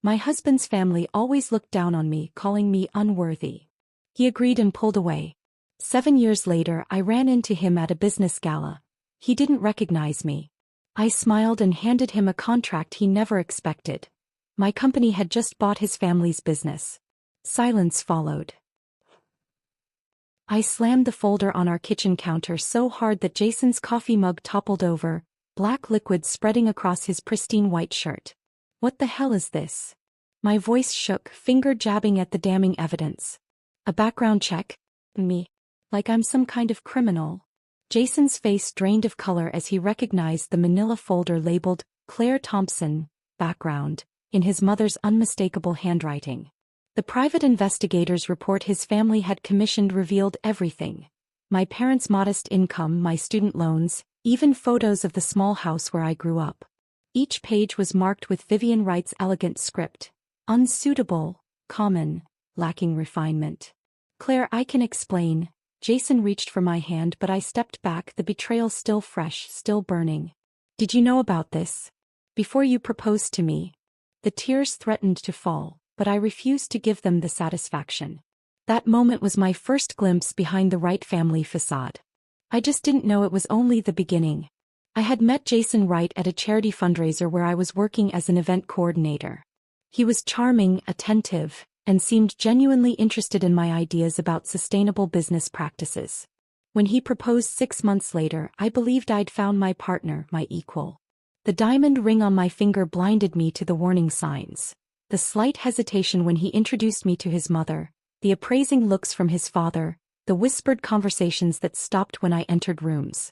My husband's family always looked down on me, calling me unworthy. He agreed and pulled away. 7 years later, I ran into him at a business gala. He didn't recognize me. I smiled and handed him a contract he never expected. My company had just bought his family's business. Silence followed. I slammed the folder on our kitchen counter so hard that Jason's coffee mug toppled over, black liquid spreading across his pristine white shirt. What the hell is this? My voice shook, finger jabbing at the damning evidence. A background check? Me. Like I'm some kind of criminal. Jason's face drained of color as he recognized the manila folder labeled, Claire Thompson, background, in his mother's unmistakable handwriting. The private investigator's report his family had commissioned revealed everything. My parents' modest income, my student loans, even photos of the small house where I grew up. Each page was marked with Vivian Wright's elegant script. Unsuitable, common, lacking refinement. Claire, I can explain. Jason reached for my hand but I stepped back, the betrayal still fresh, still burning. Did you know about this? Before you proposed to me. The tears threatened to fall, but I refused to give them the satisfaction. That moment was my first glimpse behind the Wright family facade. I just didn't know it was only the beginning. I had met Jason Wright at a charity fundraiser where I was working as an event coordinator. He was charming, attentive, and seemed genuinely interested in my ideas about sustainable business practices. When he proposed 6 months later, I believed I'd found my partner, my equal. The diamond ring on my finger blinded me to the warning signs. The slight hesitation when he introduced me to his mother, the appraising looks from his father, the whispered conversations that stopped when I entered rooms.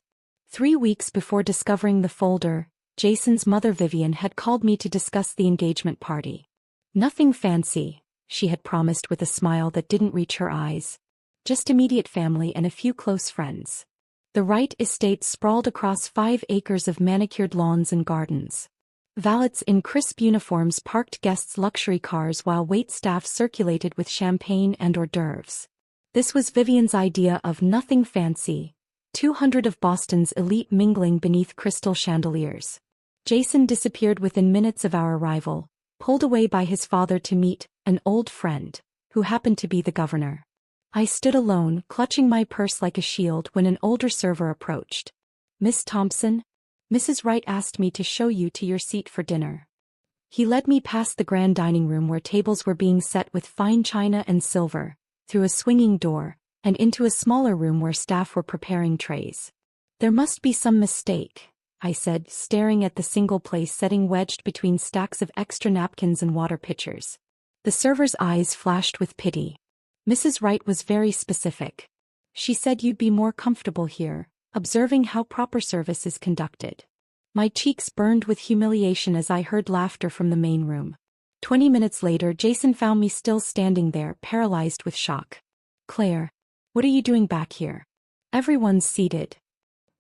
3 weeks before discovering the folder, Jason's mother Vivian had called me to discuss the engagement party. Nothing fancy, she had promised with a smile that didn't reach her eyes. Just immediate family and a few close friends. The Wright estate sprawled across 5 acres of manicured lawns and gardens. Valets in crisp uniforms parked guests' luxury cars while waitstaff circulated with champagne and hors d'oeuvres. This was Vivian's idea of nothing fancy. 200 of Boston's elite mingling beneath crystal chandeliers. Jason disappeared within minutes of our arrival, pulled away by his father to meet an old friend, who happened to be the governor. I stood alone, clutching my purse like a shield when an older server approached. Miss Thompson? Mrs. Wright asked me to show you to your seat for dinner. He led me past the grand dining room where tables were being set with fine china and silver, through a swinging door, and into a smaller room where staff were preparing trays. There must be some mistake, I said, staring at the single place setting wedged between stacks of extra napkins and water pitchers. The server's eyes flashed with pity. Mrs. Wright was very specific. She said you'd be more comfortable here, observing how proper service is conducted. My cheeks burned with humiliation as I heard laughter from the main room. 20 minutes later, Jason found me still standing there, paralyzed with shock. Claire, what are you doing back here? Everyone's seated.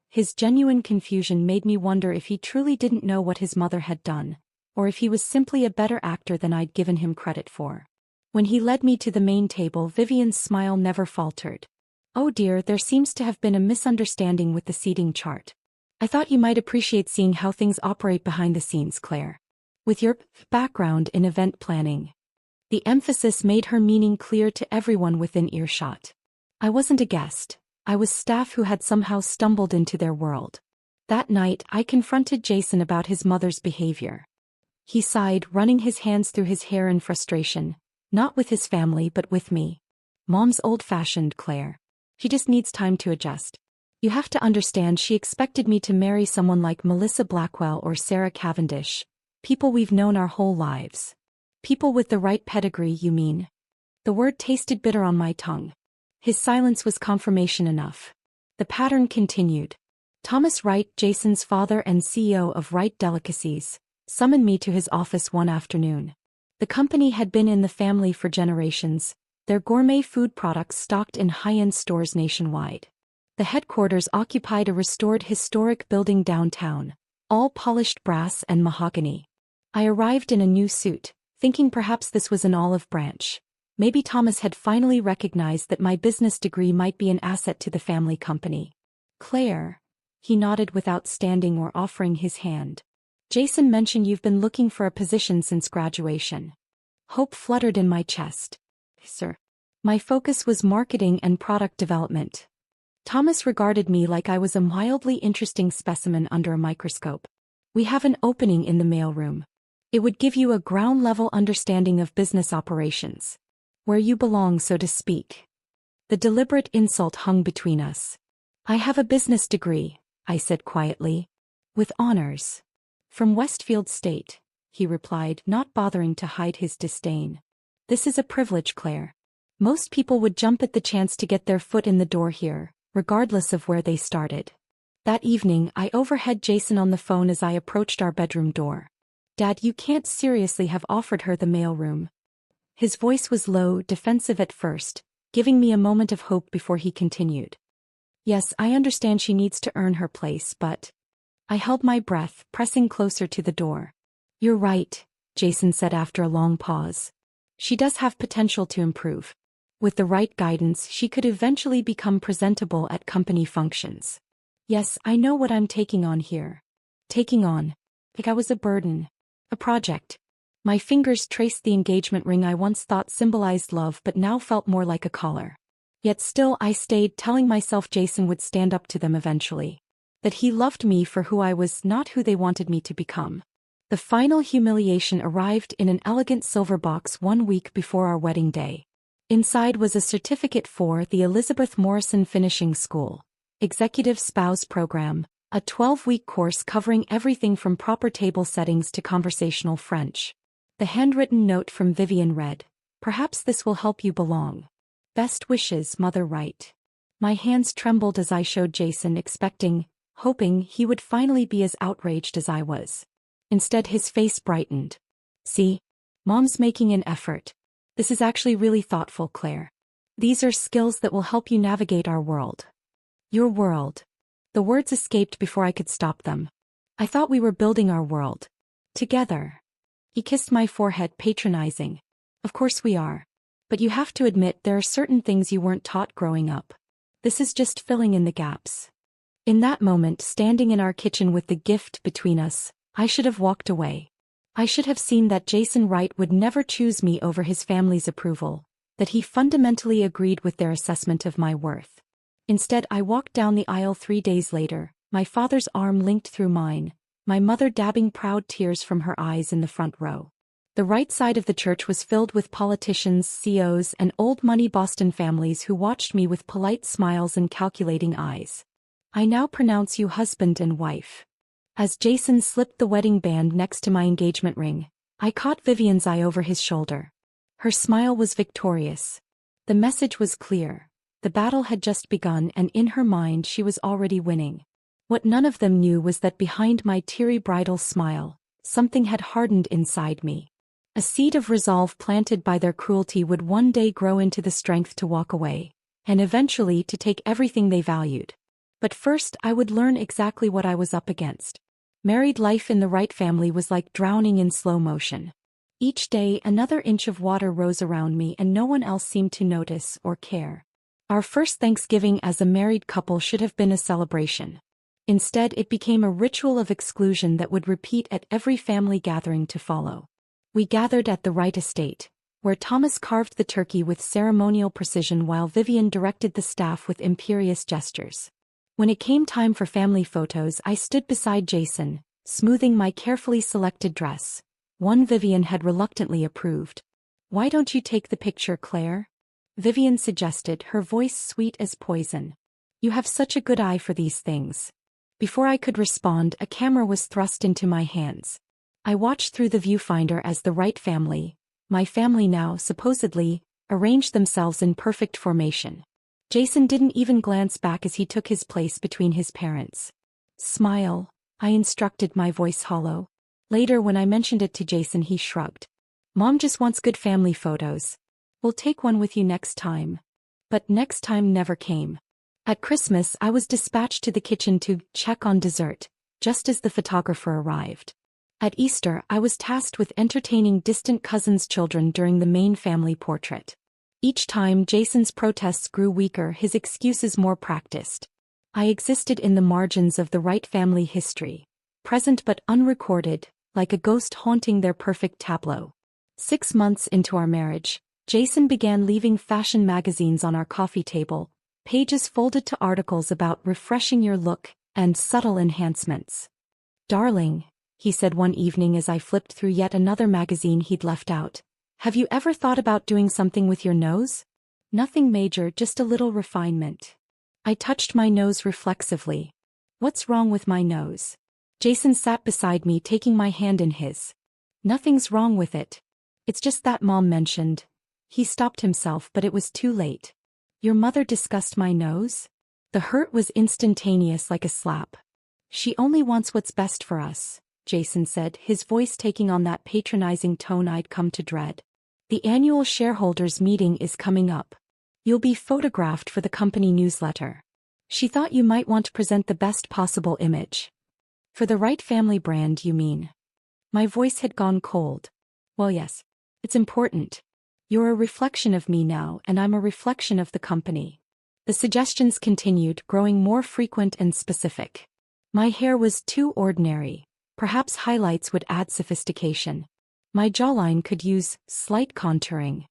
His genuine confusion made me wonder if he truly didn't know what his mother had done, or if he was simply a better actor than I'd given him credit for. When he led me to the main table, Vivian's smile never faltered. Oh dear, there seems to have been a misunderstanding with the seating chart. I thought you might appreciate seeing how things operate behind the scenes, Claire. With your background in event planning. The emphasis made her meaning clear to everyone within earshot. I wasn't a guest. I was staff who had somehow stumbled into their world. That night, I confronted Jason about his mother's behavior. He sighed, running his hands through his hair in frustration, not with his family but with me. Mom's old-fashioned, Claire. She just needs time to adjust. You have to understand, she expected me to marry someone like Melissa Blackwell or Sarah Cavendish, people we've known our whole lives. People with the right pedigree, you mean? The word tasted bitter on my tongue. His silence was confirmation enough. The pattern continued. Thomas Wright, Jason's father and CEO of Wright Delicacies, summoned me to his office one afternoon. The company had been in the family for generations, their gourmet food products stocked in high-end stores nationwide. The headquarters occupied a restored historic building downtown, all polished brass and mahogany. I arrived in a new suit, thinking perhaps this was an olive branch. Maybe Thomas had finally recognized that my business degree might be an asset to the family company. Claire, he nodded without standing or offering his hand. Jason mentioned you've been looking for a position since graduation. Hope fluttered in my chest. Sir. My focus was marketing and product development. Thomas regarded me like I was a mildly interesting specimen under a microscope. We have an opening in the mailroom. It would give you a ground-level understanding of business operations. Where you belong, so to speak. The deliberate insult hung between us. I have a business degree, I said quietly. With honors. From Westfield State, he replied, not bothering to hide his disdain. This is a privilege, Claire. Most people would jump at the chance to get their foot in the door here, regardless of where they started. That evening, I overheard Jason on the phone as I approached our bedroom door. Dad, you can't seriously have offered her the mailroom. His voice was low, defensive at first, giving me a moment of hope before he continued. Yes, I understand she needs to earn her place, but... I held my breath, pressing closer to the door. You're right, Jason said after a long pause. She does have potential to improve. With the right guidance, she could eventually become presentable at company functions. Yes, I know what I'm taking on here. Taking on. Like I was a burden. A project. My fingers traced the engagement ring I once thought symbolized love but now felt more like a collar. Yet still I stayed, telling myself Jason would stand up to them eventually. That he loved me for who I was, not who they wanted me to become. The final humiliation arrived in an elegant silver box 1 week before our wedding day. Inside was a certificate for the Elizabeth Morrison Finishing School Executive Spouse Program, a 12-week course covering everything from proper table settings to conversational French. The handwritten note from Vivian read, "Perhaps this will help you belong. Best wishes, Mother Wright." My hands trembled as I showed Jason, hoping he would finally be as outraged as I was. Instead, his face brightened. See? Mom's making an effort. This is actually really thoughtful, Claire. These are skills that will help you navigate our world. Your world. The words escaped before I could stop them. I thought we were building our world. Together. He kissed my forehead, patronizing. Of course we are. But you have to admit there are certain things you weren't taught growing up. This is just filling in the gaps. In that moment, standing in our kitchen with the gift between us, I should have walked away. I should have seen that Jason Wright would never choose me over his family's approval, that he fundamentally agreed with their assessment of my worth. Instead, I walked down the aisle 3 days later, my father's arm linked through mine, my mother dabbing proud tears from her eyes in the front row. The right side of the church was filled with politicians, CEOs, and old-money Boston families who watched me with polite smiles and calculating eyes. I now pronounce you husband and wife. As Jason slipped the wedding band next to my engagement ring, I caught Vivian's eye over his shoulder. Her smile was victorious. The message was clear. The battle had just begun, and in her mind she was already winning. What none of them knew was that behind my teary bridal smile, something had hardened inside me. A seed of resolve planted by their cruelty would one day grow into the strength to walk away, and eventually to take everything they valued. But first I would learn exactly what I was up against. Married life in the Wright family was like drowning in slow motion. Each day another inch of water rose around me and no one else seemed to notice or care. Our first Thanksgiving as a married couple should have been a celebration. Instead, it became a ritual of exclusion that would repeat at every family gathering to follow. We gathered at the Wright estate, where Thomas carved the turkey with ceremonial precision while Vivian directed the staff with imperious gestures. When it came time for family photos, I stood beside Jason, smoothing my carefully selected dress. One Vivian had reluctantly approved. "Why don't you take the picture, Claire?" Vivian suggested, her voice sweet as poison. "You have such a good eye for these things." Before I could respond, a camera was thrust into my hands. I watched through the viewfinder as the Wright family, my family now supposedly, arranged themselves in perfect formation. Jason didn't even glance back as he took his place between his parents. "Smile," I instructed, my voice hollow. Later, when I mentioned it to Jason, he shrugged. "Mom just wants good family photos. We'll take one with you next time." But next time never came. At Christmas, I was dispatched to the kitchen to check on dessert, just as the photographer arrived. At Easter, I was tasked with entertaining distant cousins' children during the main family portrait. Each time Jason's protests grew weaker, his excuses more practiced. I existed in the margins of the Wright family history, present but unrecorded, like a ghost haunting their perfect tableau. 6 months into our marriage, Jason began leaving fashion magazines on our coffee table, pages folded to articles about refreshing your look and subtle enhancements. "Darling," he said one evening as I flipped through yet another magazine he'd left out, "have you ever thought about doing something with your nose? Nothing major, just a little refinement." I touched my nose reflexively. "What's wrong with my nose?" Jason sat beside me, taking my hand in his. "Nothing's wrong with it. It's just that Mom mentioned." He stopped himself, but it was too late. "Your mother discussed my nose?" The hurt was instantaneous, like a slap. "She only wants what's best for us," Jason said, his voice taking on that patronizing tone I'd come to dread. "The annual shareholders meeting is coming up. You'll be photographed for the company newsletter. She thought you might want to present the best possible image." "For the right family brand, you mean?" My voice had gone cold. "Well, yes. It's important. You're a reflection of me now, and I'm a reflection of the company." The suggestions continued, growing more frequent and specific. My hair was too ordinary. Perhaps highlights would add sophistication. My jawline could use slight contouring.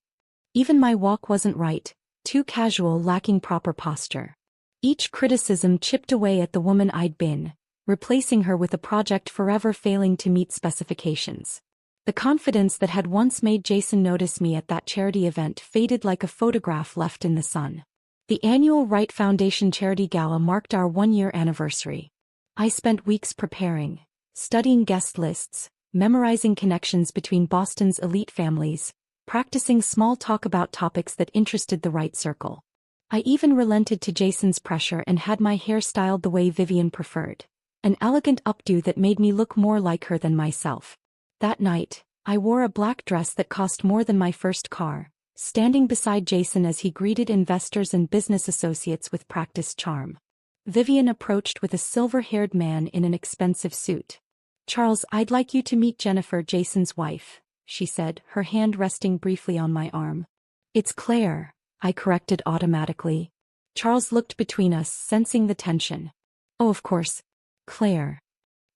Even my walk wasn't right, too casual, lacking proper posture. Each criticism chipped away at the woman I'd been, replacing her with a project forever failing to meet specifications. The confidence that had once made Jason notice me at that charity event faded like a photograph left in the sun. The annual Wright Foundation Charity Gala marked our one-year anniversary. I spent weeks preparing, studying guest lists, memorizing connections between Boston's elite families, practicing small talk about topics that interested the right circle. I even relented to Jason's pressure and had my hair styled the way Vivian preferred, an elegant updo that made me look more like her than myself. That night, I wore a black dress that cost more than my first car, standing beside Jason as he greeted investors and business associates with practiced charm. Vivian approached with a silver-haired man in an expensive suit. "Charles, I'd like you to meet Jennifer, Jason's wife," she said, her hand resting briefly on my arm. "It's Claire," I corrected automatically. Charles looked between us, sensing the tension. "Oh, of course. Claire."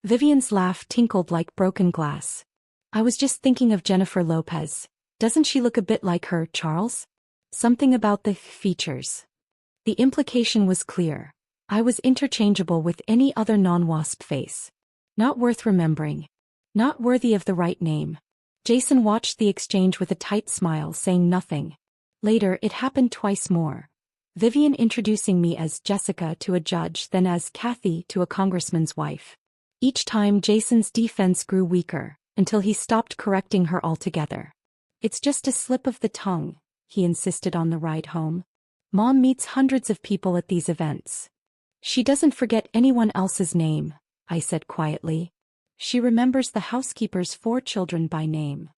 Vivian's laugh tinkled like broken glass. "I was just thinking of Jennifer Lopez. Doesn't she look a bit like her, Charles? Something about the features." The implication was clear. I was interchangeable with any other non-WASP face. Not worth remembering. Not worthy of the right name. Jason watched the exchange with a tight smile, saying nothing. Later, it happened twice more. Vivian introducing me as Jessica to a judge, then as Kathy to a congressman's wife. Each time Jason's defense grew weaker, until he stopped correcting her altogether. "It's just a slip of the tongue," he insisted on the ride home. "Mom meets hundreds of people at these events. She doesn't forget anyone else's name," I said quietly. "She remembers the housekeeper's 4 children by name."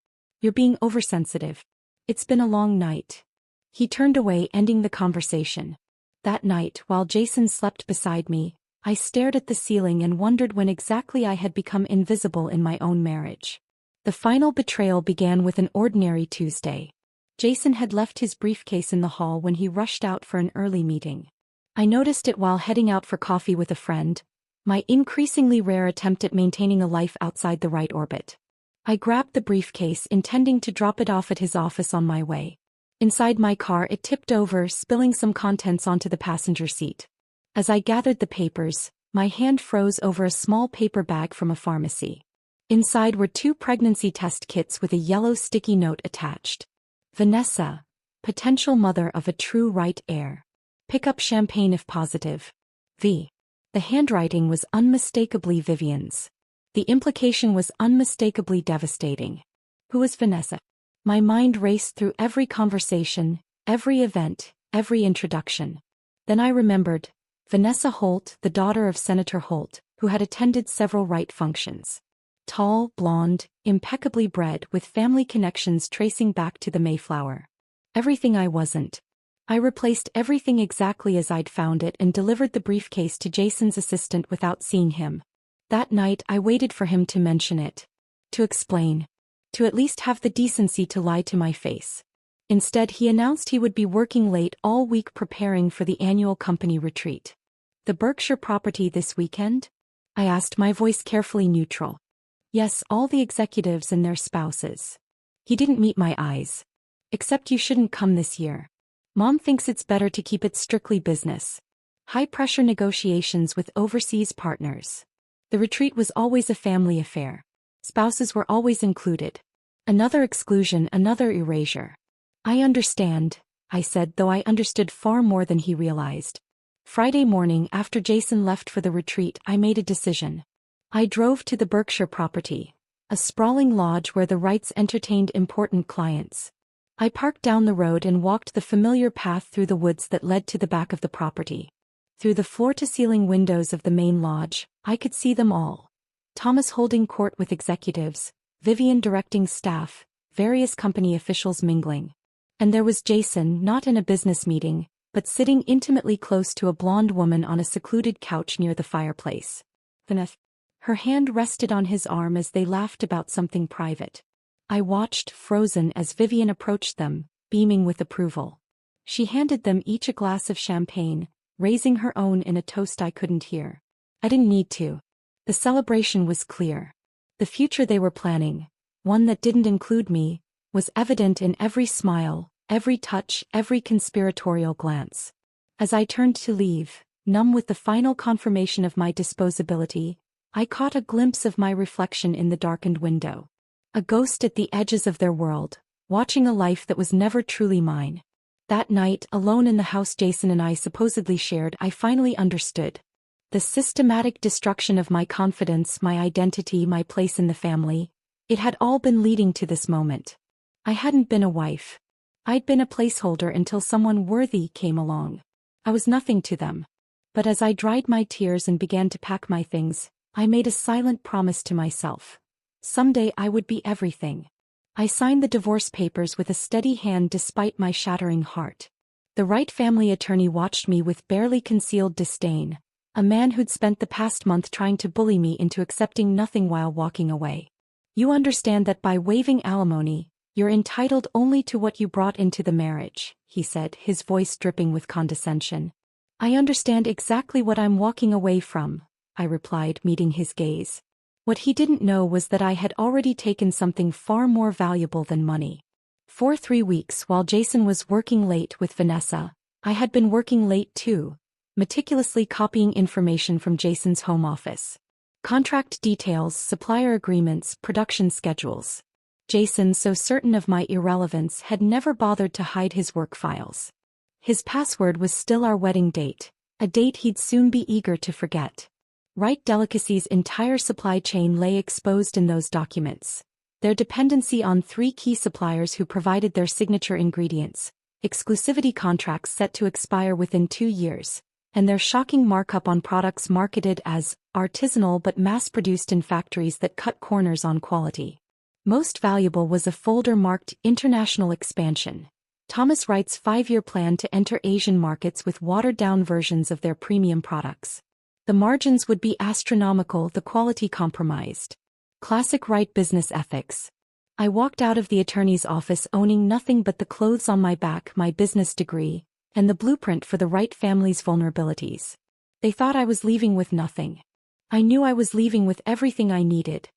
"You're being oversensitive. It's been a long night." He turned away, ending the conversation. That night, while Jason slept beside me, I stared at the ceiling and wondered when exactly I had become invisible in my own marriage. The final betrayal began with an ordinary Tuesday. Jason had left his briefcase in the hall when he rushed out for an early meeting. I noticed it while heading out for coffee with a friend, my increasingly rare attempt at maintaining a life outside the right orbit. I grabbed the briefcase, intending to drop it off at his office on my way. Inside my car, it tipped over, spilling some contents onto the passenger seat. As I gathered the papers, my hand froze over a small paper bag from a pharmacy. Inside were 2 pregnancy test kits with a yellow sticky note attached. "Vanessa, potential mother of a true right heir. Pick up champagne if positive. V." The handwriting was unmistakably Vivian's. The implication was unmistakably devastating. Who was Vanessa? My mind raced through every conversation, every event, every introduction. Then I remembered. Vanessa Holt, the daughter of Senator Holt, who had attended several rite functions. Tall, blonde, impeccably bred, with family connections tracing back to the Mayflower. Everything I wasn't. I replaced everything exactly as I'd found it and delivered the briefcase to Jason's assistant without seeing him. That night I waited for him to mention it. To explain. To at least have the decency to lie to my face. Instead, he announced he would be working late all week preparing for the annual company retreat. "The Berkshire property this weekend?" I asked, my voice carefully neutral. "Yes, all the executives and their spouses." He didn't meet my eyes. Except you shouldn't come this year. Mom thinks it's better to keep it strictly business. High-pressure negotiations with overseas partners. The retreat was always a family affair. Spouses were always included. Another exclusion, another erasure. I understand, I said, though I understood far more than he realized. Friday morning, after Jason left for the retreat, I made a decision. I drove to the Berkshire property, a sprawling lodge where the Wrights entertained important clients. I parked down the road and walked the familiar path through the woods that led to the back of the property. Through the floor-to-ceiling windows of the main lodge, I could see them all. Thomas holding court with executives, Vivian directing staff, various company officials mingling. And there was Jason, not in a business meeting, but sitting intimately close to a blonde woman on a secluded couch near the fireplace. Her hand rested on his arm as they laughed about something private. I watched, frozen, as Vivian approached them, beaming with approval. She handed them each a glass of champagne, raising her own in a toast I couldn't hear. I didn't need to. The celebration was clear. The future they were planning, one that didn't include me, was evident in every smile, every touch, every conspiratorial glance. As I turned to leave, numb with the final confirmation of my disposability, I caught a glimpse of my reflection in the darkened window. A ghost at the edges of their world, watching a life that was never truly mine. That night, alone in the house Jason and I supposedly shared, I finally understood. The systematic destruction of my confidence, my identity, my place in the family. It had all been leading to this moment. I hadn't been a wife. I'd been a placeholder until someone worthy came along. I was nothing to them. But as I dried my tears and began to pack my things, I made a silent promise to myself. Someday I would be everything. I signed the divorce papers with a steady hand despite my shattering heart. The Wright family attorney watched me with barely concealed disdain, a man who'd spent the past month trying to bully me into accepting nothing while walking away. You understand that by waiving alimony, you're entitled only to what you brought into the marriage, he said, his voice dripping with condescension. I understand exactly what I'm walking away from, I replied, meeting his gaze. What he didn't know was that I had already taken something far more valuable than money. For 3 weeks while Jason was working late with Vanessa, I had been working late too, meticulously copying information from Jason's home office. Contract details, supplier agreements, production schedules. Jason, so certain of my irrelevance, had never bothered to hide his work files. His password was still our wedding date, a date he'd soon be eager to forget. Wright Delicacy's entire supply chain lay exposed in those documents. Their dependency on 3 key suppliers who provided their signature ingredients, exclusivity contracts set to expire within 2 years, and their shocking markup on products marketed as artisanal but mass-produced in factories that cut corners on quality. Most valuable was a folder marked International Expansion, Thomas Wright's 5-year plan to enter Asian markets with watered-down versions of their premium products. The margins would be astronomical, the quality compromised. Classic Wright business ethics. I walked out of the attorney's office owning nothing but the clothes on my back, my business degree, and the blueprint for the Wright family's vulnerabilities. They thought I was leaving with nothing. I knew I was leaving with everything I needed.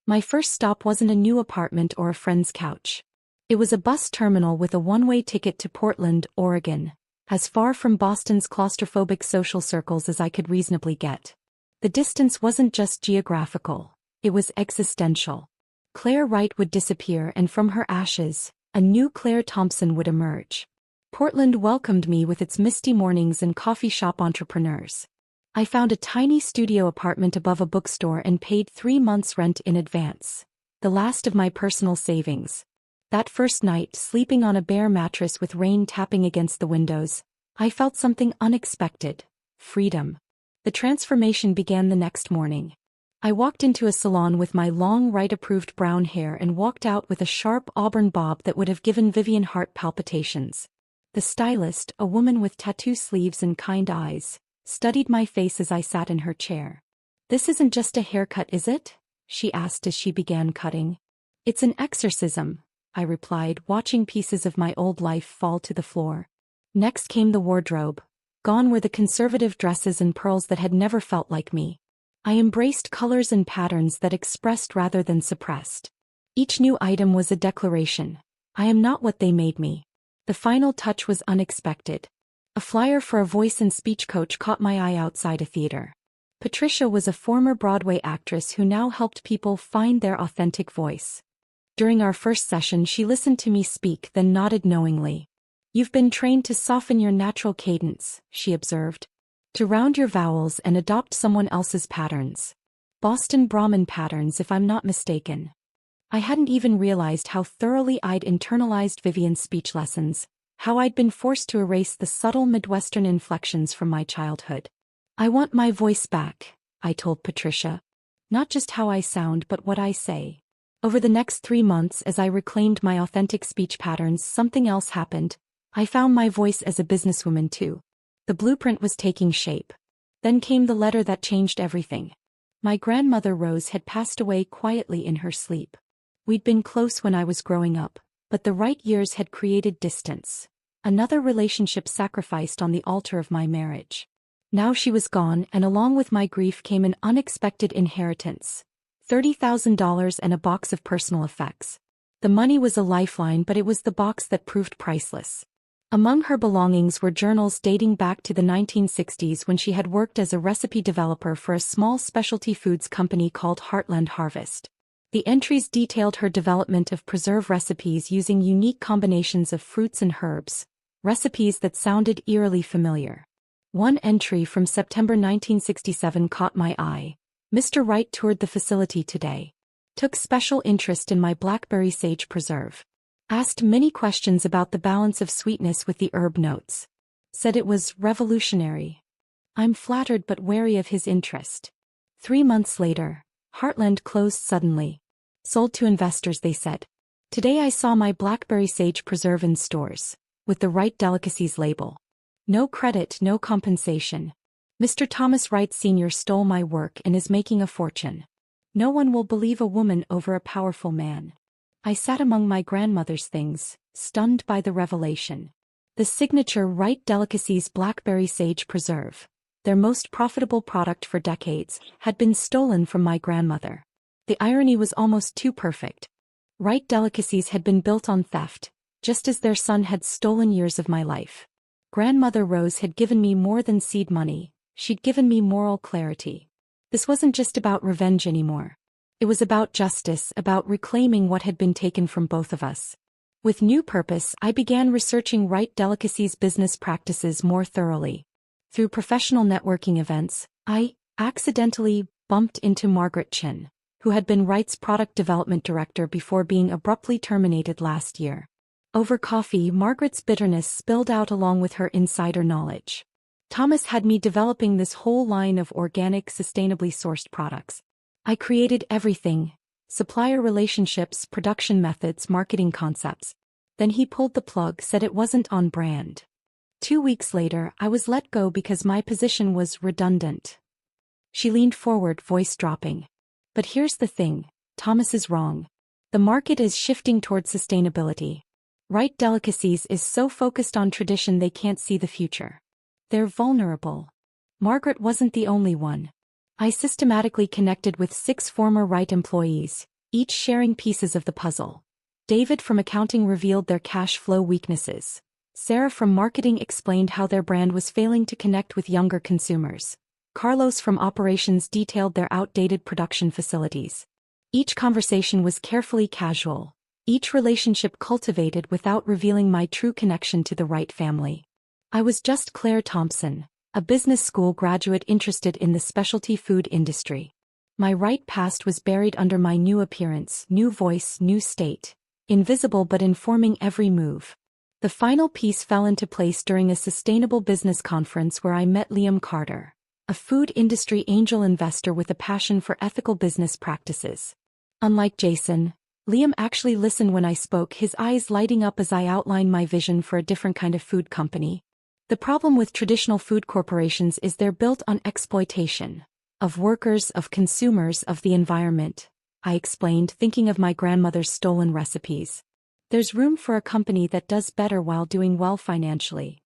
My first stop wasn't a new apartment or a friend's couch. It was a bus terminal with a one-way ticket to Portland, Oregon, as far from Boston's claustrophobic social circles as I could reasonably get. The distance wasn't just geographical, it was existential. Claire Wright would disappear, and from her ashes, a new Claire Thompson would emerge. Portland welcomed me with its misty mornings and coffee shop entrepreneurs. I found a tiny studio apartment above a bookstore and paid 3 months' rent in advance, the last of my personal savings. That first night, sleeping on a bare mattress with rain tapping against the windows, I felt something unexpected: freedom. The transformation began the next morning. I walked into a salon with my long Wright-approved brown hair and walked out with a sharp auburn bob that would have given Vivian heart palpitations. The stylist, a woman with tattoo sleeves and kind eyes, studied my face as I sat in her chair. "This isn't just a haircut, is it?" she asked as she began cutting. "It's an exorcism," I replied, watching pieces of my old life fall to the floor. Next came the wardrobe. Gone were the conservative dresses and pearls that had never felt like me. I embraced colors and patterns that expressed rather than suppressed. Each new item was a declaration. I am not what they made me. The final touch was unexpected. A flyer for a voice and speech coach caught my eye outside a theater. Patricia was a former Broadway actress who now helped people find their authentic voice. During our first session, she listened to me speak, then nodded knowingly. "You've been trained to soften your natural cadence," she observed. "To round your vowels and adopt someone else's patterns. Boston Brahmin patterns, if I'm not mistaken." I hadn't even realized how thoroughly I'd internalized Vivian's speech lessons, how I'd been forced to erase the subtle Midwestern inflections from my childhood. "I want my voice back," I told Patricia. "Not just how I sound, but what I say." Over the next 3 months, as I reclaimed my authentic speech patterns, something else happened. I found my voice as a businesswoman too. The blueprint was taking shape. Then came the letter that changed everything. My grandmother Rose had passed away quietly in her sleep. We'd been close when I was growing up, but the right years had created distance. Another relationship sacrificed on the altar of my marriage. Now she was gone, and along with my grief came an unexpected inheritance. $30,000 and a box of personal effects. The money was a lifeline, but it was the box that proved priceless. Among her belongings were journals dating back to the 1960s when she had worked as a recipe developer for a small specialty foods company called Heartland Harvest. The entries detailed her development of preserve recipes using unique combinations of fruits and herbs, recipes that sounded eerily familiar. One entry from September 1967 caught my eye. "Mr. Wright toured the facility today. Took special interest in my blackberry sage preserve. Asked many questions about the balance of sweetness with the herb notes. Said it was revolutionary." I'm flattered but wary of his interest. 3 months later, Heartland closed suddenly. "Sold to investors," they said. Today I saw my blackberry sage preserve in stores, with the Wright Delicacies label. No credit, no compensation. Mr. Thomas Wright Sr. stole my work and is making a fortune. No one will believe a woman over a powerful man. I sat among my grandmother's things, stunned by the revelation. The signature Wright Delicacies Blackberry Sage Preserve, their most profitable product for decades, had been stolen from my grandmother. The irony was almost too perfect. Wright Delicacies had been built on theft, just as their son had stolen years of my life. Grandmother Rose had given me more than seed money. She'd given me moral clarity. This wasn't just about revenge anymore. It was about justice, about reclaiming what had been taken from both of us. With new purpose, I began researching Wright Delicacies' business practices more thoroughly. Through professional networking events, I accidentally bumped into Margaret Chin, who had been Wright's product development director before being abruptly terminated last year. Over coffee, Margaret's bitterness spilled out along with her insider knowledge. "Thomas had me developing this whole line of organic, sustainably sourced products. I created everything: supplier relationships, production methods, marketing concepts. Then he pulled the plug, said it wasn't on brand. 2 weeks later, I was let go because my position was redundant." She leaned forward, voice dropping. "But here's the thing, Thomas is wrong. The market is shifting towards sustainability. Wright Delicacies is so focused on tradition they can't see the future. They're vulnerable." Margaret wasn't the only one. I systematically connected with 6 former Wright employees, each sharing pieces of the puzzle. David from accounting revealed their cash flow weaknesses. Sarah from marketing explained how their brand was failing to connect with younger consumers. Carlos from operations detailed their outdated production facilities. Each conversation was carefully casual, each relationship cultivated without revealing my true connection to the Wright family. I was just Claire Thompson, a business school graduate interested in the specialty food industry. My Wright past was buried under my new appearance, new voice, new state, invisible but informing every move. The final piece fell into place during a sustainable business conference where I met Liam Carter, a food industry angel investor with a passion for ethical business practices. Unlike Jason, Liam actually listened when I spoke, his eyes lighting up as I outlined my vision for a different kind of food company. The problem with traditional food corporations is they're built on exploitation of workers, of consumers, of the environment, I explained, thinking of my grandmother's stolen recipes. There's room for a company that does better while doing well financially.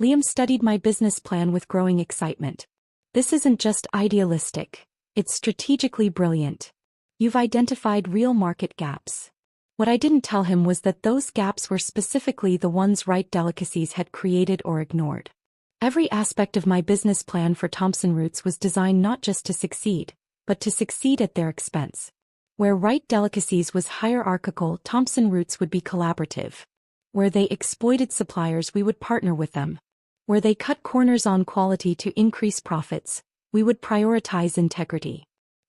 Liam studied my business plan with growing excitement. This isn't just idealistic, it's strategically brilliant. You've identified real market gaps. What I didn't tell him was that those gaps were specifically the ones Wright Delicacies had created or ignored. Every aspect of my business plan for Thompson Roots was designed not just to succeed, but to succeed at their expense. Where Wright Delicacies was hierarchical, Thompson Roots would be collaborative. Where they exploited suppliers, we would partner with them. Where they cut corners on quality to increase profits, we would prioritize integrity.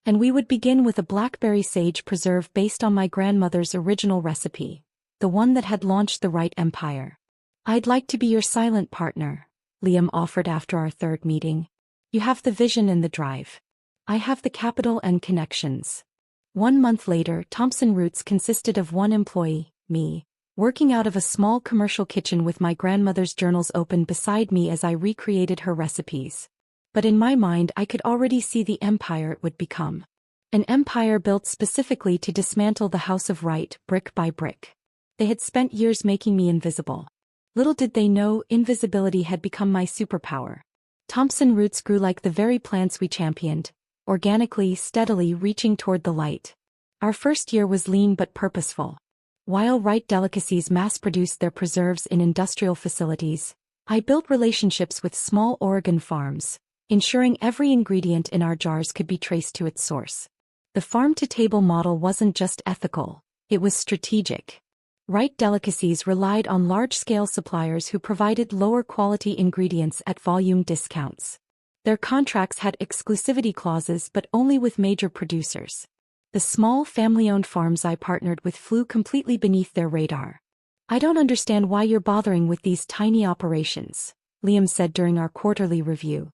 And we would begin with a blackberry sage preserve based on my grandmother's original recipe, the one that had launched the Wright empire. "I'd like to be your silent partner," Liam offered after our third meeting. "You have the vision and the drive. I have the capital and connections." 1 month later, Thompson Roots consisted of one employee, me, working out of a small commercial kitchen with my grandmother's journals open beside me as I recreated her recipes. But in my mind, I could already see the empire it would become. An empire built specifically to dismantle the House of Wright, brick by brick. They had spent years making me invisible. Little did they know, invisibility had become my superpower. Thompson Roots grew like the very plants we championed, organically, steadily reaching toward the light. Our first year was lean but purposeful. While Wright Delicacies mass-produced their preserves in industrial facilities, I built relationships with small Oregon farms, ensuring every ingredient in our jars could be traced to its source. The farm-to-table model wasn't just ethical, it was strategic. Wright Delicacies relied on large-scale suppliers who provided lower-quality ingredients at volume discounts. Their contracts had exclusivity clauses but only with major producers. The small family-owned farms I partnered with flew completely beneath their radar. "I don't understand why you're bothering with these tiny operations," Liam said during our quarterly review.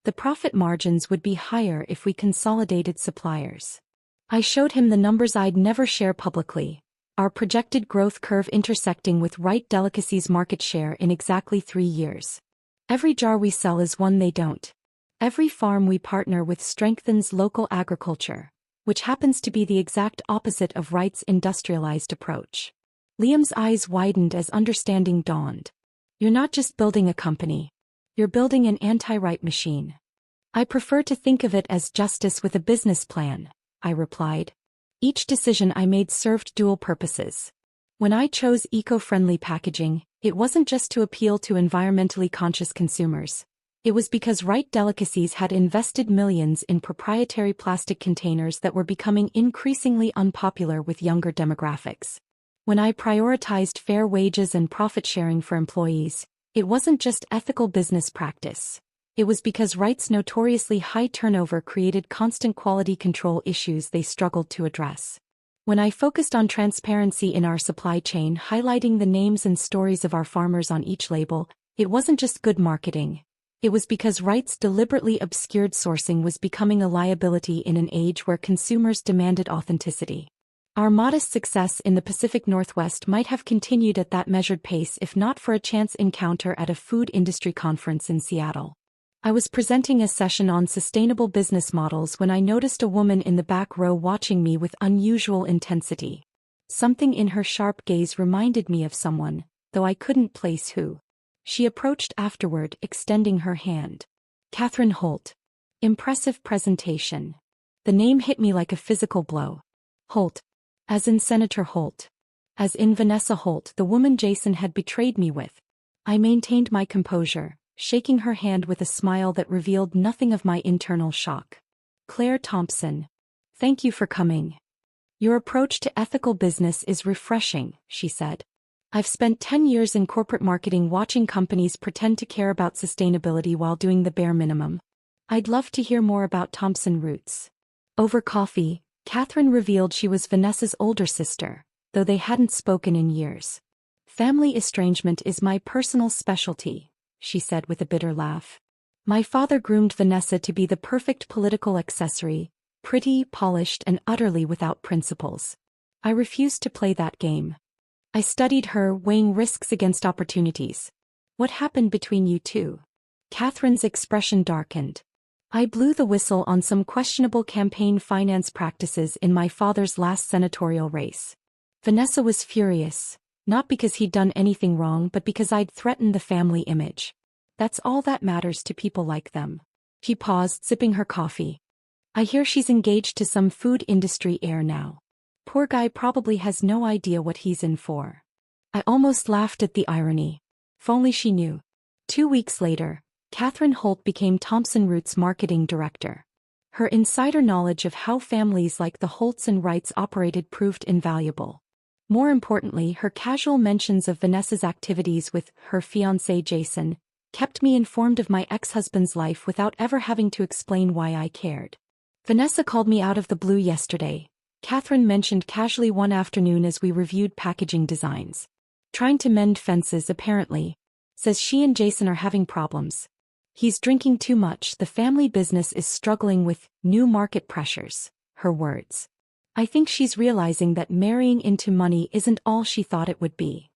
"The profit margins would be higher if we consolidated suppliers." I showed him the numbers I'd never share publicly, our projected growth curve intersecting with Wright Delicacies' market share in exactly 3 years. "Every jar we sell is one they don't. Every farm we partner with strengthens local agriculture, which happens to be the exact opposite of Wright's industrialized approach." Liam's eyes widened as understanding dawned. "You're not just building a company. You're building an anti-Wright machine." "I prefer to think of it as justice with a business plan," I replied. Each decision I made served dual purposes. When I chose eco-friendly packaging, it wasn't just to appeal to environmentally conscious consumers. It was because Wright Delicacies had invested millions in proprietary plastic containers that were becoming increasingly unpopular with younger demographics. When I prioritized fair wages and profit sharing for employees, it wasn't just ethical business practice. It was because Wright's notoriously high turnover created constant quality control issues they struggled to address. When I focused on transparency in our supply chain, highlighting the names and stories of our farmers on each label, it wasn't just good marketing. It was because Wright's deliberately obscured sourcing was becoming a liability in an age where consumers demanded authenticity. Our modest success in the Pacific Northwest might have continued at that measured pace if not for a chance encounter at a food industry conference in Seattle. I was presenting a session on sustainable business models when I noticed a woman in the back row watching me with unusual intensity. Something in her sharp gaze reminded me of someone, though I couldn't place who. She approached afterward, extending her hand. "Catherine Holt." Impressive presentation. The name hit me like a physical blow. Holt. As in Senator Holt. As in Vanessa Holt, the woman Jason had betrayed me with. I maintained my composure, shaking her hand with a smile that revealed nothing of my internal shock. "Claire Thompson. Thank you for coming. Your approach to ethical business is refreshing," she said. "I've spent 10 years in corporate marketing watching companies pretend to care about sustainability while doing the bare minimum. I'd love to hear more about Thompson Roots." Over coffee, Catherine revealed she was Vanessa's older sister, though they hadn't spoken in years. "Family estrangement is my personal specialty," she said with a bitter laugh. "My father groomed Vanessa to be the perfect political accessory, pretty, polished, and utterly without principles. I refused to play that game. I studied her, weighing risks against opportunities. What happened between you two?" Catherine's expression darkened. "I blew the whistle on some questionable campaign finance practices in my father's last senatorial race. Vanessa was furious, not because he'd done anything wrong but because I'd threatened the family image. That's all that matters to people like them." She paused, sipping her coffee. "I hear she's engaged to some food industry heir now." Poor guy probably has no idea what he's in for. I almost laughed at the irony. If only she knew. 2 weeks later, Catherine Holt became Thompson Roots marketing director. Her insider knowledge of how families like the Holts and Wrights operated proved invaluable. More importantly, her casual mentions of Vanessa's activities with her fiancé Jason kept me informed of my ex-husband's life without ever having to explain why I cared. Vanessa called me out of the blue yesterday, Catherine mentioned casually one afternoon as we reviewed packaging designs. Trying to mend fences apparently. Says she and Jason are having problems. He's drinking too much, the family business is struggling with new market pressures, her words. I think she's realizing that marrying into money isn't all she thought it would be.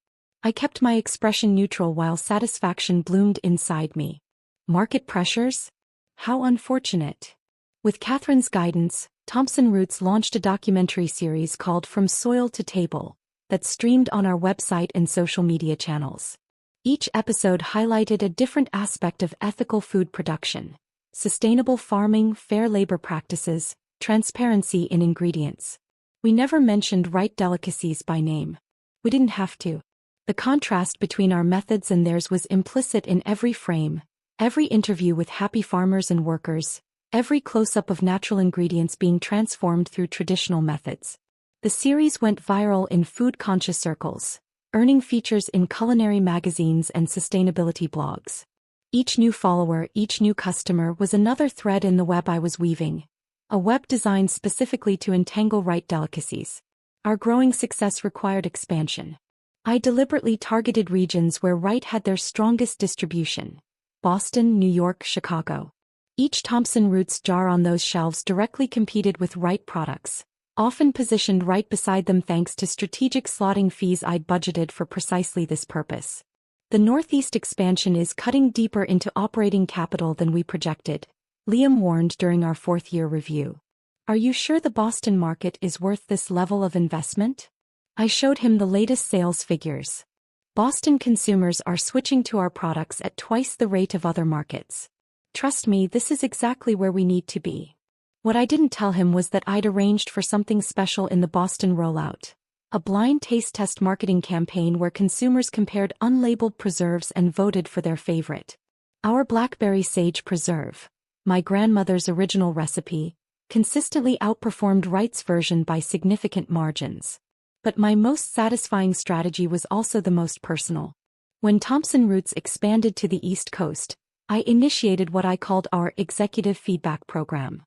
I kept my expression neutral while satisfaction bloomed inside me. Market pressures? How unfortunate. With Catherine's guidance, Thompson Roots launched a documentary series called From Soil to Table that streamed on our website and social media channels. Each episode highlighted a different aspect of ethical food production: sustainable farming, fair labor practices, transparency in ingredients. We never mentioned Wright delicacies by name. We didn't have to. The contrast between our methods and theirs was implicit in every frame, every interview with happy farmers and workers, every close-up of natural ingredients being transformed through traditional methods. The series went viral in food-conscious circles, earning features in culinary magazines and sustainability blogs. Each new follower, each new customer was another thread in the web I was weaving, a web designed specifically to entangle Wright delicacies. Our growing success required expansion. I deliberately targeted regions where Wright had their strongest distribution: Boston, New York, Chicago. Each Thompson Roots jar on those shelves directly competed with Wright products, often positioned right beside them thanks to strategic slotting fees I'd budgeted for precisely this purpose. The Northeast expansion is cutting deeper into operating capital than we projected, Liam warned during our fourth-year review. Are you sure the Boston market is worth this level of investment? I showed him the latest sales figures. Boston consumers are switching to our products at twice the rate of other markets. Trust me, this is exactly where we need to be. What I didn't tell him was that I'd arranged for something special in the Boston rollout. A blind taste test marketing campaign where consumers compared unlabeled preserves and voted for their favorite. Our blackberry sage preserve, my grandmother's original recipe, consistently outperformed Wright's version by significant margins. But my most satisfying strategy was also the most personal. When Thompson Roots expanded to the East Coast, I initiated what I called our executive feedback program.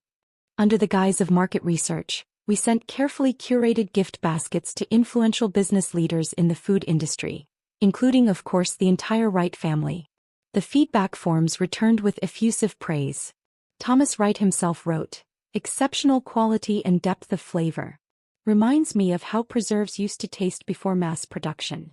Under the guise of market research, we sent carefully curated gift baskets to influential business leaders in the food industry, including, of course, the entire Wright family. The feedback forms returned with effusive praise. Thomas Wright himself wrote, "Exceptional quality and depth of flavor. Reminds me of how preserves used to taste before mass production."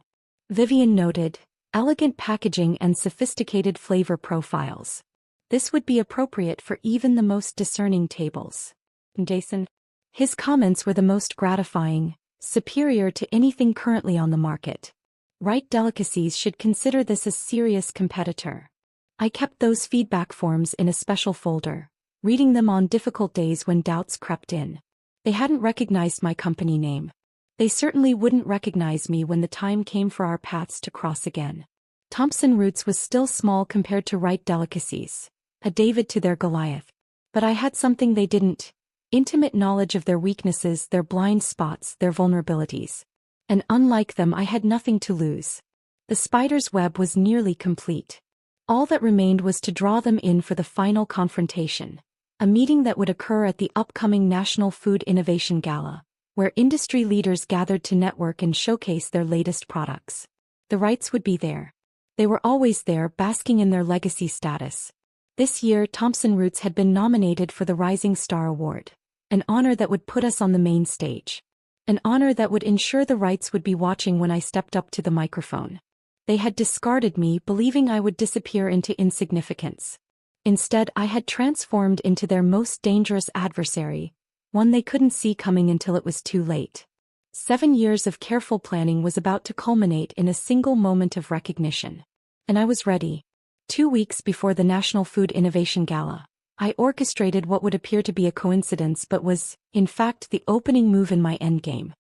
Vivian noted, "Elegant packaging and sophisticated flavor profiles. This would be appropriate for even the most discerning tables." Jason? His comments were the most gratifying, superior to anything currently on the market. Wright delicacies should consider this a serious competitor. I kept those feedback forms in a special folder, reading them on difficult days when doubts crept in. They hadn't recognized my company name. They certainly wouldn't recognize me when the time came for our paths to cross again. Thompson Roots was still small compared to Wright delicacies, a David to their Goliath. But I had something they didn't: intimate knowledge of their weaknesses, their blind spots, their vulnerabilities. And unlike them, I had nothing to lose. The spider's web was nearly complete. All that remained was to draw them in for the final confrontation, a meeting that would occur at the upcoming National Food Innovation Gala, where industry leaders gathered to network and showcase their latest products. The Wrights would be there. They were always there, basking in their legacy status. This year, Thompson Roots had been nominated for the Rising Star Award, an honor that would put us on the main stage. An honor that would ensure the Wrights would be watching when I stepped up to the microphone. They had discarded me, believing I would disappear into insignificance. Instead, I had transformed into their most dangerous adversary, one they couldn't see coming until it was too late. 7 years of careful planning was about to culminate in a single moment of recognition. And I was ready. 2 weeks before the National Food Innovation Gala, I orchestrated what would appear to be a coincidence but was, in fact, the opening move in my endgame.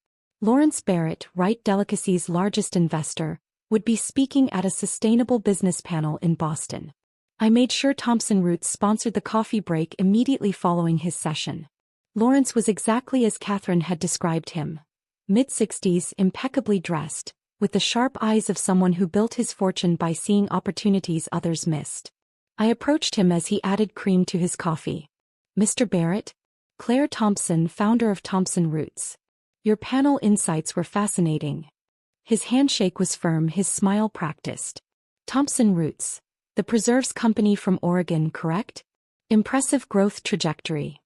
Lawrence Barrett, Wright Delicacy's largest investor, would be speaking at a sustainable business panel in Boston. I made sure Thompson Roots sponsored the coffee break immediately following his session. Lawrence was exactly as Catherine had described him. Mid-60s, impeccably dressed, with the sharp eyes of someone who built his fortune by seeing opportunities others missed. I approached him as he added cream to his coffee. "Mr. Barrett?" "Claire Thompson, founder of Thompson Roots. Your panel insights were fascinating." His handshake was firm, his smile practiced. "Thompson Roots, the preserves company from Oregon, correct? Impressive growth trajectory.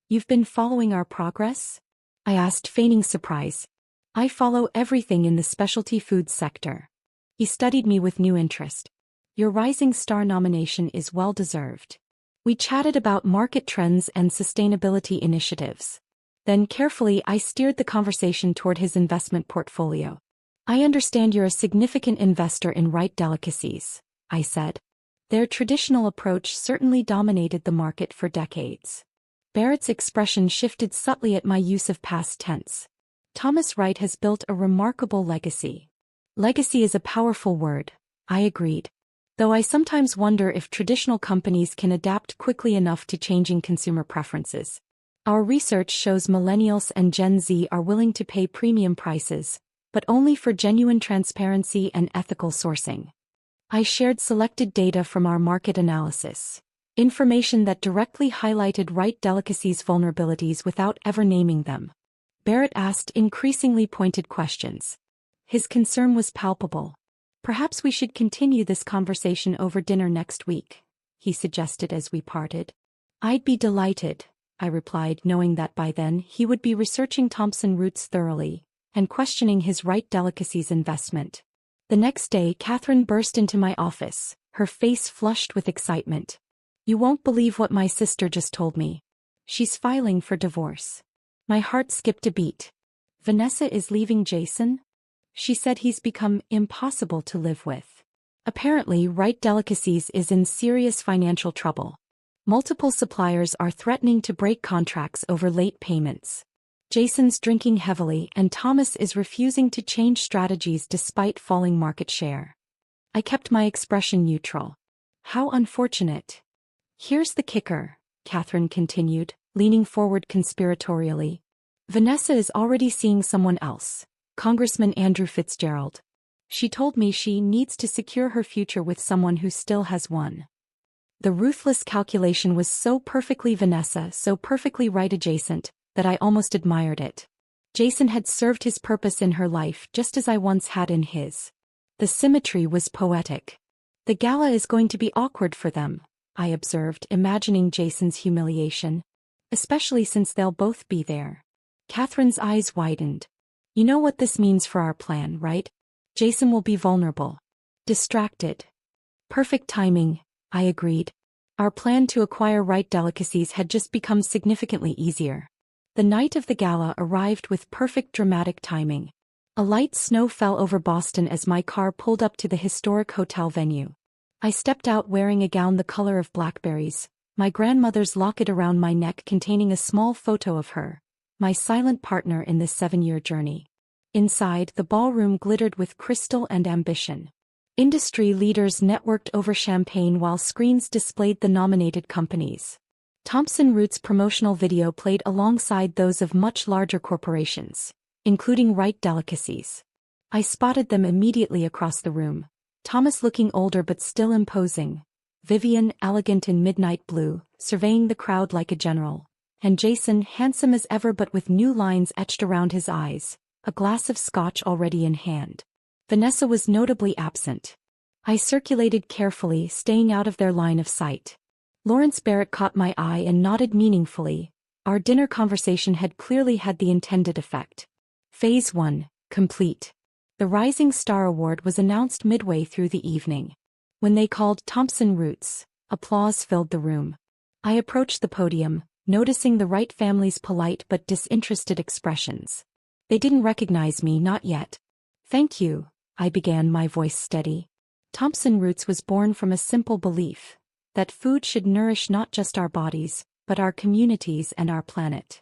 You've been following our progress?" I asked, feigning surprise. "I follow everything in the specialty foods sector." He studied me with new interest. "Your Rising Star nomination is well-deserved." We chatted about market trends and sustainability initiatives. Then carefully I steered the conversation toward his investment portfolio. "I understand you're a significant investor in Wright Delicacies," I said. "Their traditional approach certainly dominated the market for decades." Barrett's expression shifted subtly at my use of past tense. "Thomas Wright has built a remarkable legacy." "Legacy is a powerful word," I agreed. "Though I sometimes wonder if traditional companies can adapt quickly enough to changing consumer preferences. Our research shows millennials and Gen Z are willing to pay premium prices, but only for genuine transparency and ethical sourcing." I shared selected data from our market analysis. Information that directly highlighted Wright Delicacy's vulnerabilities without ever naming them. Barrett asked increasingly pointed questions. His concern was palpable. "Perhaps we should continue this conversation over dinner next week," he suggested as we parted. "I'd be delighted," I replied, knowing that by then he would be researching Thompson Roots thoroughly and questioning his Wright Delicacy's investment. The next day, Catherine burst into my office, her face flushed with excitement. "You won't believe what my sister just told me. She's filing for divorce." My heart skipped a beat. "Vanessa is leaving Jason?" She said he's become impossible to live with. Apparently, Wright Delicacies is in serious financial trouble. Multiple suppliers are threatening to break contracts over late payments. Jason's drinking heavily and Thomas is refusing to change strategies despite falling market share. I kept my expression neutral. "How unfortunate." "Here's the kicker," Catherine continued, leaning forward conspiratorially. "Vanessa is already seeing someone else, Congressman Andrew Fitzgerald. She told me she needs to secure her future with someone who still has one." The ruthless calculation was so perfectly Vanessa, so perfectly Wright adjacent, that I almost admired it. Jason had served his purpose in her life just as I once had in his. The symmetry was poetic. "The gala is going to be awkward for them," I observed, imagining Jason's humiliation. "Especially since they'll both be there." Catherine's eyes widened. "You know what this means for our plan, right? Jason will be vulnerable. Distracted." "Perfect timing," I agreed. Our plan to acquire Wright Delicacies had just become significantly easier. The night of the gala arrived with perfect dramatic timing. A light snow fell over Boston as my car pulled up to the historic hotel venue. I stepped out wearing a gown the color of blackberries, my grandmother's locket around my neck containing a small photo of her, my silent partner in this 7-year journey. Inside, the ballroom glittered with crystal and ambition. Industry leaders networked over champagne while screens displayed the nominated companies. Thompson Roots' promotional video played alongside those of much larger corporations, including Wright Delicacies. I spotted them immediately across the room. Thomas looking older but still imposing, Vivian elegant in midnight blue, surveying the crowd like a general, and Jason handsome as ever but with new lines etched around his eyes, a glass of scotch already in hand. Vanessa was notably absent. I circulated carefully, staying out of their line of sight. Lawrence Barrett caught my eye and nodded meaningfully. Our dinner conversation had clearly had the intended effect. Phase 1, complete. The Rising Star Award was announced midway through the evening. When they called Thompson Roots, applause filled the room. I approached the podium, noticing the Wright family's polite but disinterested expressions. They didn't recognize me, not yet. "Thank you," I began, my voice steady. "Thompson Roots was born from a simple belief that food should nourish not just our bodies, but our communities and our planet.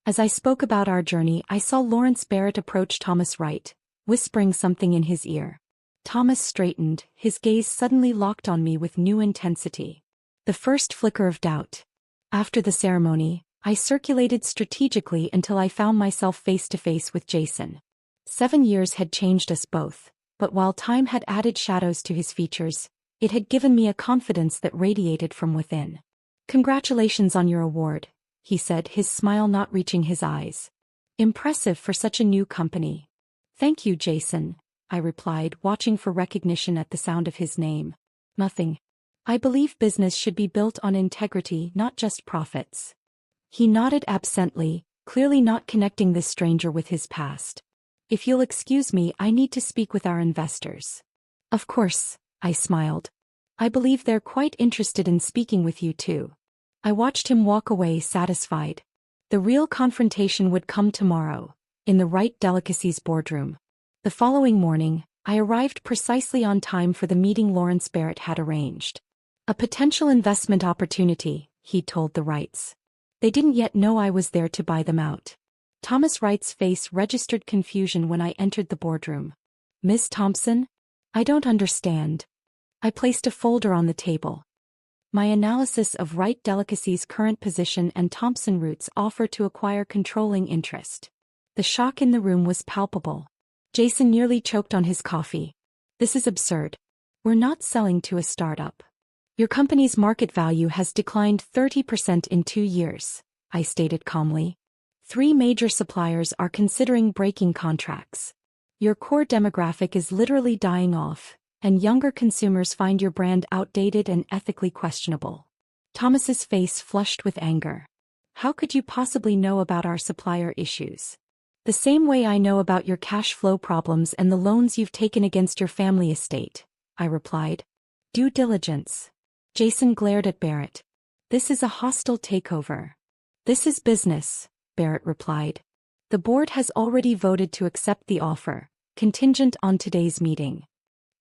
As I spoke about our journey, I saw Lawrence Barrett approach Thomas Wright, whispering something in his ear. Thomas straightened, his gaze suddenly locked on me with new intensity. The first flicker of doubt. After the ceremony, I circulated strategically until I found myself face to face with Jason. 7 years had changed us both, but while time had added shadows to his features, it had given me a confidence that radiated from within. "Congratulations on your award," he said, his smile not reaching his eyes. "Impressive for such a new company." "Thank you, Jason," I replied, watching for recognition at the sound of his name. "Nothing. I believe business should be built on integrity, not just profits." He nodded absently, clearly not connecting this stranger with his past. "If you'll excuse me, I need to speak with our investors." "Of course," I smiled. "I believe they're quite interested in speaking with you too." I watched him walk away satisfied. The real confrontation would come tomorrow, in the Wright Delicacies boardroom. The following morning, I arrived precisely on time for the meeting Lawrence Barrett had arranged. "A potential investment opportunity," he told the Wrights. They didn't yet know I was there to buy them out. Thomas Wright's face registered confusion when I entered the boardroom. "Miss Thompson? I don't understand." I placed a folder on the table. "My analysis of Wright Delicacies' current position and Thompson Root's offer to acquire controlling interest." The shock in the room was palpable. Jason nearly choked on his coffee. "This is absurd. We're not selling to a startup. Your company's market value has declined 30% in 2 years, I stated calmly. 3 major suppliers are considering breaking contracts. Your core demographic is literally dying off, and younger consumers find your brand outdated and ethically questionable." Thomas's face flushed with anger. "How could you possibly know about our supplier issues?" "The same way I know about your cash flow problems and the loans you've taken against your family estate," I replied. "Due diligence." Jason glared at Barrett. "This is a hostile takeover." "This is business," Barrett replied. "The board has already voted to accept the offer, contingent on today's meeting."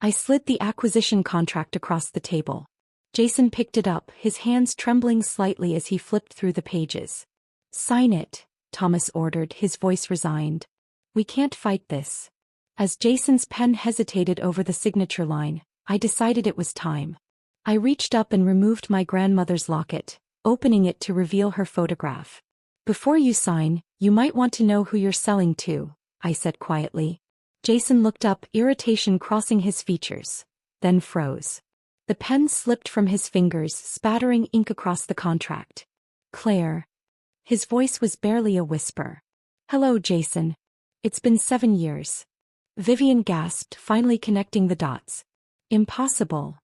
I slid the acquisition contract across the table. Jason picked it up, his hands trembling slightly as he flipped through the pages. "Sign it," Thomas ordered, his voice resigned. "We can't fight this." As Jason's pen hesitated over the signature line, I decided it was time. I reached up and removed my grandmother's locket, opening it to reveal her photograph. "Before you sign, you might want to know who you're selling to," I said quietly. Jason looked up, irritation crossing his features, then froze. The pen slipped from his fingers, spattering ink across the contract. "Claire." His voice was barely a whisper. "Hello, Jason. It's been 7 years. Vivian gasped, finally connecting the dots. "Impossible.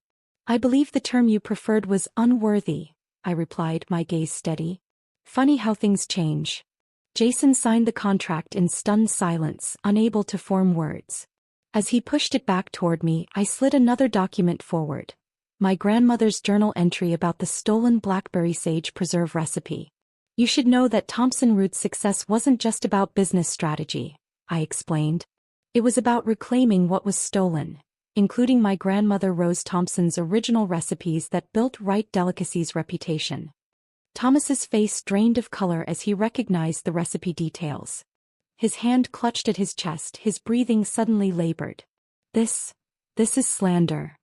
I believe the term you preferred was unworthy," I replied, my gaze steady. "Funny how things change." Jason signed the contract in stunned silence, unable to form words. As he pushed it back toward me, I slid another document forward. My grandmother's journal entry about the stolen blackberry sage preserve recipe. "You should know that Thompson Root's success wasn't just about business strategy," I explained. "It was about reclaiming what was stolen, including my grandmother Rose Thompson's original recipes that built Wright Delicacies' reputation." Thomas's face drained of color as he recognized the recipe details. His hand clutched at his chest, his breathing suddenly labored. This is slander.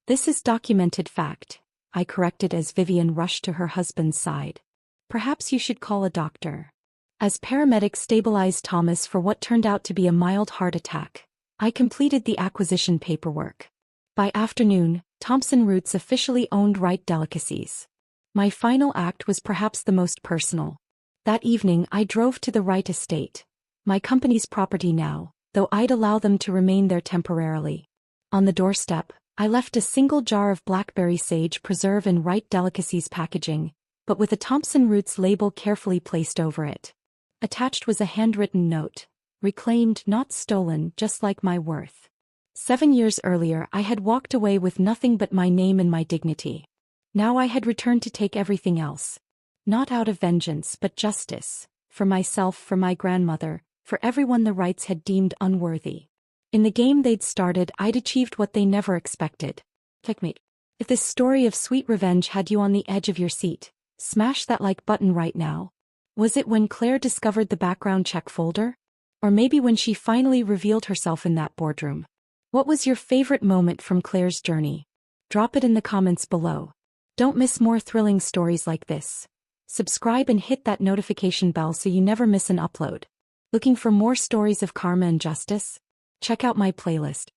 This is documented fact," I corrected as Vivian rushed to her husband's side. "Perhaps you should call a doctor." As paramedics stabilized Thomas for what turned out to be a mild heart attack, I completed the acquisition paperwork. By afternoon, Thompson Roots officially owned Wright Delicacies. My final act was perhaps the most personal. That evening I drove to the Wright estate, my company's property now, though I'd allow them to remain there temporarily. On the doorstep, I left a single jar of blackberry sage preserve in Wright Delicacies packaging, but with a Thompson Roots label carefully placed over it. Attached was a handwritten note, reclaimed, not stolen, just like my worth. 7 years earlier I had walked away with nothing but my name and my dignity. Now I had returned to take everything else. Not out of vengeance but justice, for myself, for my grandmother, for everyone the Wrights had deemed unworthy. In the game they'd started, I'd achieved what they never expected. Checkmate. If this story of sweet revenge had you on the edge of your seat, smash that like button right now. Was it when Claire discovered the background check folder? Or maybe when she finally revealed herself in that boardroom? What was your favorite moment from Claire's journey? Drop it in the comments below. Don't miss more thrilling stories like this. Subscribe and hit that notification bell so you never miss an upload. Looking for more stories of karma and justice? Check out my playlist.